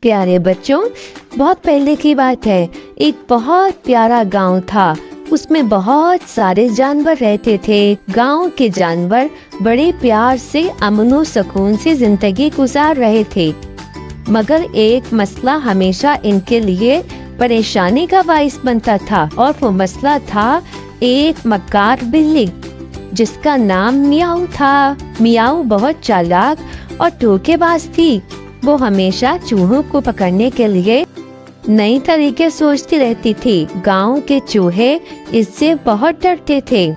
प्यारे बच्चों, बहुत पहले की बात है। एक बहुत प्यारा गांव था। उसमें बहुत सारे जानवर रहते थे। गांव के जानवर बड़े प्यार से अमन सुकून से जिंदगी गुजार रहे थे, मगर एक मसला हमेशा इनके लिए परेशानी का बाइस बनता था, और वो मसला था एक मक्कार बिल्ली जिसका नाम मियाऊ था। मियाऊ बहुत चालाक और धोखेबाज थी। वो हमेशा चूहों को पकड़ने के लिए नई तरीके सोचती रहती थी। गांव के चूहे इससे बहुत डरते थे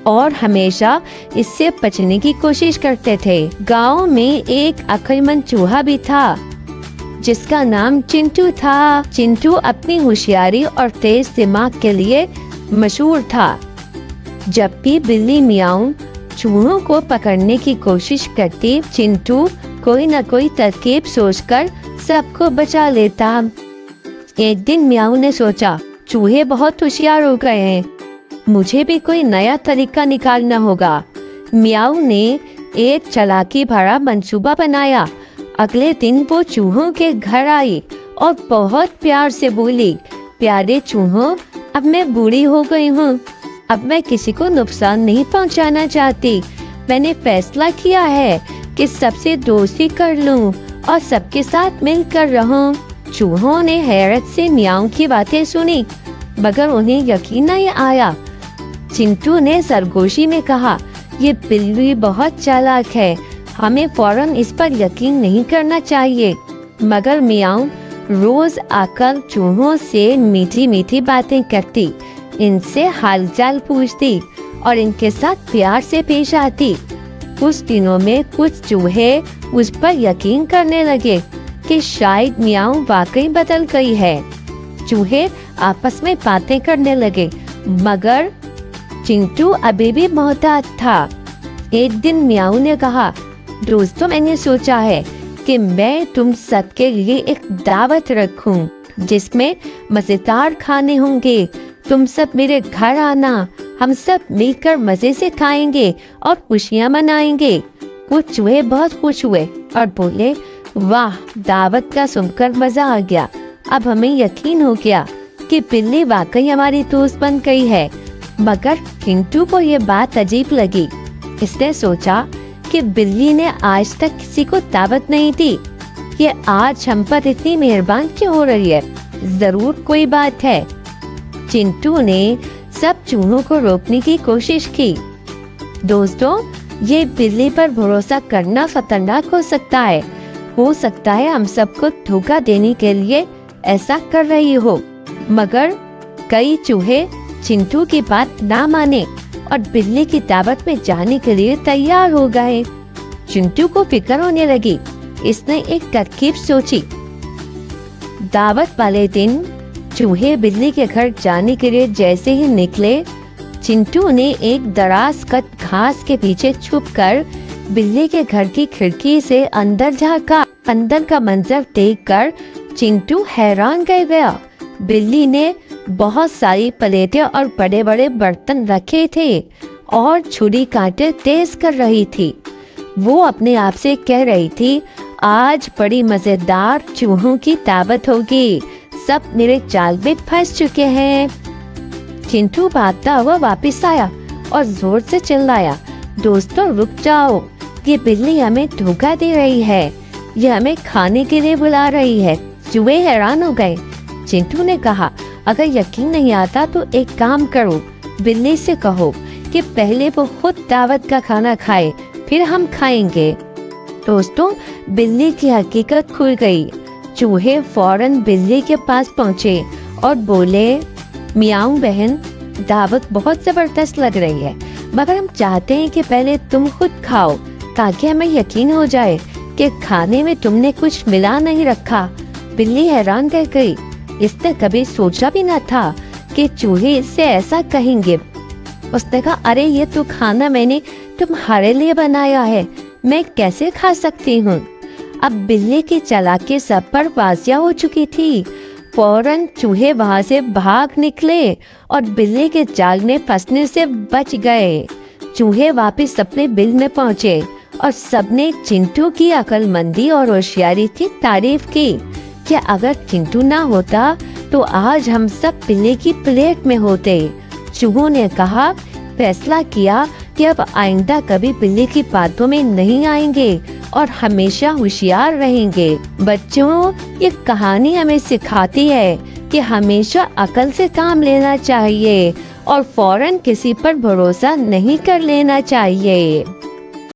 और हमेशा इससे बचने की कोशिश करते थे। गांव में एक अक्लमंद चूहा भी था जिसका नाम चिंटू था। चिंटू अपनी होशियारी और तेज दिमाग के लिए मशहूर था। जब भी बिल्ली मियाऊ चूहों को पकड़ने की कोशिश करती, चिंटू कोई न कोई तरकीब सोचकर सबको बचा लेता। एक दिन मियाऊ ने सोचा, चूहे बहुत होशियार हो गए हैं, मुझे भी कोई नया तरीका निकालना होगा। मियाऊ ने एक चालाकी भरा मंसूबा बनाया। अगले दिन वो चूहों के घर आई और बहुत प्यार से बोली, प्यारे चूहों, अब मैं बूढ़ी हो गई हूँ। अब मैं किसी को नुकसान नहीं पहुँचाना चाहती। मैंने फैसला किया है कि सबसे दोस्ती कर लूं और सबके साथ मिलकर रहूं। चूहों ने हैरत से मियाऊ की बातें सुनी, मगर उन्हें यकीन नहीं आया। चिंटू ने सरगोशी में कहा, ये बिल्ली बहुत चालाक है, हमें फौरन इस पर यकीन नहीं करना चाहिए। मगर मियाऊ रोज आकर चूहों से मीठी मीठी बातें करती, इनसे हालचाल पूछती और इनके साथ प्यार से पेश आती। कुछ दिनों में कुछ चूहे उस पर यकीन करने लगे कि शायद मियाऊ वाकई बदल गई है। चूहे आपस में बातें करने लगे, मगर चिंटू अभी भी मोहताज था। एक दिन मियाऊ ने कहा, दोस्तों, मैंने सोचा है कि मैं तुम सबके लिए एक दावत रखूं, जिसमें मजेदार खाने होंगे। तुम सब मेरे घर आना, हम सब मिलकर मजे से खाएंगे और खुशियां मनाएंगे। कुछ चूहे बहुत खुश हुए और बोले, वाह, दावत का सुनकर मजा आ गया। अब हमें यकीन हो गया कि बिल्ली वाकई हमारी दोस्त बन गई है। मगर चिंटू को ये बात अजीब लगी। इसने सोचा कि बिल्ली ने आज तक किसी को दावत नहीं दी, ये आज हम पर इतनी मेहरबान क्यों हो रही है? जरूर कोई बात है। चिंटू ने सब चूहों को रोकने की कोशिश की। दोस्तों, ये बिल्ली पर भरोसा करना खतरनाक हो सकता है। हो सकता है हम सबको धोखा देने के लिए ऐसा कर रही हो। मगर कई चूहे चिंटू की बात ना माने और बिल्ली की दावत में जाने के लिए तैयार हो गए। चिंटू को फिक्र होने लगी। इसने एक तरकीब सोची। दावत वाले दिन चूहे बिल्ली के घर जाने के लिए जैसे ही निकले, चिंटू ने एक दराज कट घास के पीछे छुपकर बिल्ली के घर की खिड़की से अंदर झांका। अंदर का मंजर देखकर चिंटू हैरान रह गया। बिल्ली ने बहुत सारी प्लेटें और बड़े बड़े बर्तन रखे थे और छुरी कांटे तेज कर रही थी। वो अपने आप से कह रही थी, आज बड़ी मजेदार चूहों की दावत होगी। सब मेरे जाल में फंस चुके हैं। चिंटू भागता हुआ वापस आया और जोर से चिल्लाया, दोस्तों रुक जाओ, ये बिल्ली हमें धोखा दे रही है, ये हमें खाने के लिए बुला रही है। चूहे हैरान हो गए। चिंटू ने कहा, अगर यकीन नहीं आता तो एक काम करो, बिल्ली से कहो कि पहले वो खुद दावत का खाना खाए, फिर हम खाएंगे। दोस्तों, बिल्ली की हकीकत खुल गई। चूहे फौरन बिल्ली के पास पहुँचे और बोले, मियाऊ बहन, दावत बहुत जबरदस्त लग रही है, मगर हम चाहते हैं कि पहले तुम खुद खाओ ताकि हमें यकीन हो जाए कि खाने में तुमने कुछ मिला नहीं रखा। बिल्ली हैरान रह गई। इसने कभी सोचा भी न था कि चूहे इससे ऐसा कहेंगे। उसने कहा, अरे ये तो खाना मैंने तुम्हारे लिए बनाया है, मैं कैसे खा सकती हूँ? अब बिल्ली की चालाकी सब पर वाजिया हो चुकी थी। फौरन चूहे वहां से भाग निकले और बिल्ली के जाल में फंसने से बच गए। चूहे वापस अपने बिल में पहुंचे और सबने चिंटू की अक्लमंदी और होशियारी की तारीफ की। क्या अगर चिंटू ना होता तो आज हम सब पिल्ले की प्लेट में होते। चूहों ने कहा, फैसला किया कि अब आइंदा कभी पिल्ले की बातों में नहीं आएंगे और हमेशा होशियार रहेंगे। बच्चों, ये कहानी हमें सिखाती है कि हमेशा अकल से काम लेना चाहिए और फौरन किसी पर भरोसा नहीं कर लेना चाहिए।